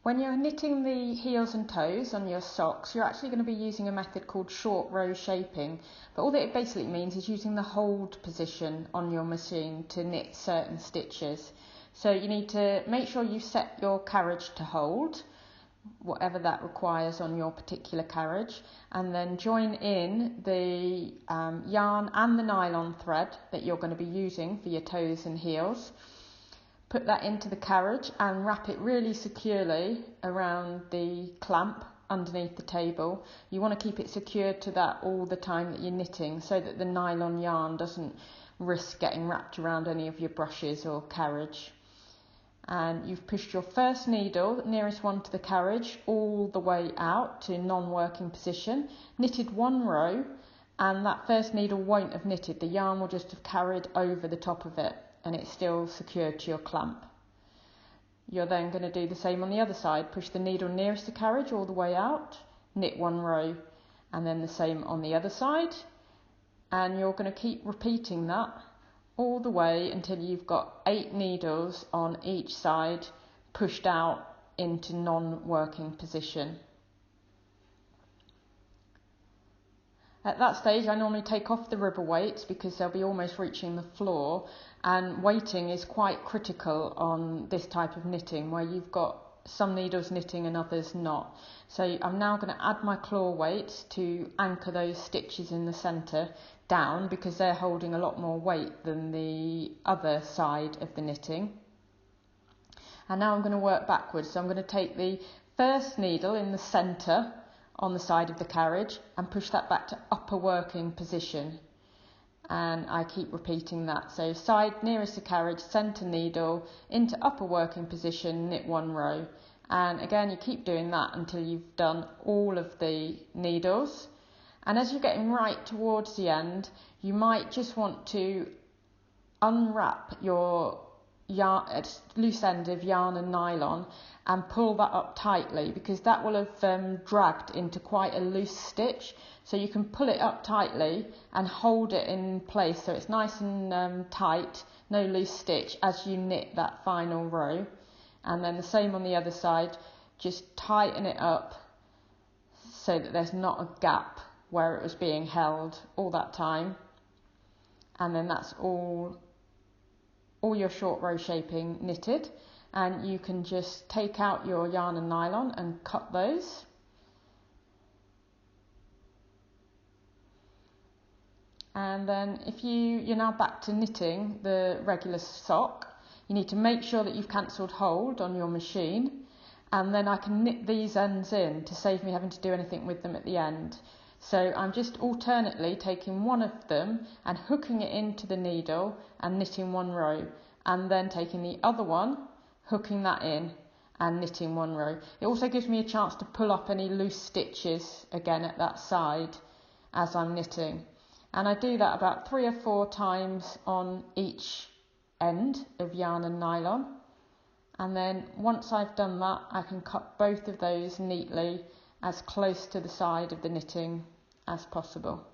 When you're knitting the heels and toes on your socks, you're actually going to be using a method called short row shaping. But all that it basically means is using the hold position on your machine to knit certain stitches. So you need to make sure you set your carriage to hold, whatever that requires on your particular carriage, and then join in the yarn and the nylon thread that you're going to be using for your toes and heels. Put that into the carriage and wrap it really securely around the clamp underneath the table. You want to keep it secured to that all the time that you're knitting, so that the nylon yarn doesn't risk getting wrapped around any of your brushes or carriage. And you've pushed your first needle, nearest one to the carriage, all the way out to non-working position, knitted one row, and that first needle won't have knitted. The yarn will just have carried over the top of it, and it's still secured to your clamp. You're then going to do the same on the other side. Push the needle nearest the carriage all the way out, knit one row, and then the same on the other side. And you're going to keep repeating that all the way until you've got 8 needles on each side pushed out into non-working position. At that stage, I normally take off the ribble weights because they'll be almost reaching the floor, and weighting is quite critical on this type of knitting where you've got some needles knitting and others not. So I'm now going to add my claw weights to anchor those stitches in the centre down, because they're holding a lot more weight than the other side of the knitting. And now I'm going to work backwards. So I'm going to take the first needle in the centre on the side of the carriage and push that back to upper working position, and I keep repeating that. So side nearest the carriage, centre needle into upper working position, knit one row, and again you keep doing that until you've done all of the needles. And as you're getting right towards the end, you might just want to unwrap your yarn, loose end of yarn and nylon, and pull that up tightly, because that will have dragged into quite a loose stitch. So you can pull it up tightly and hold it in place so it's nice and tight, no loose stitch, as you knit that final row. And then the same on the other side, just tighten it up so that there's not a gap where it was being held all that time. And then that's all your short row shaping knitted, and you can just take out your yarn and nylon and cut those. And then if you're now back to knitting the regular sock, you need to make sure that you've cancelled hold on your machine, and then I can knit these ends in to save me having to do anything with them at the end. So I'm just alternately taking one of them and hooking it into the needle and knitting one row, and then taking the other one, hooking that in and knitting one row. It also gives me a chance to pull up any loose stitches again at that side as I'm knitting. And I do that about 3 or 4 times on each end of yarn and nylon. And then once I've done that, I can cut both of those neatly as close to the side of the knitting as possible.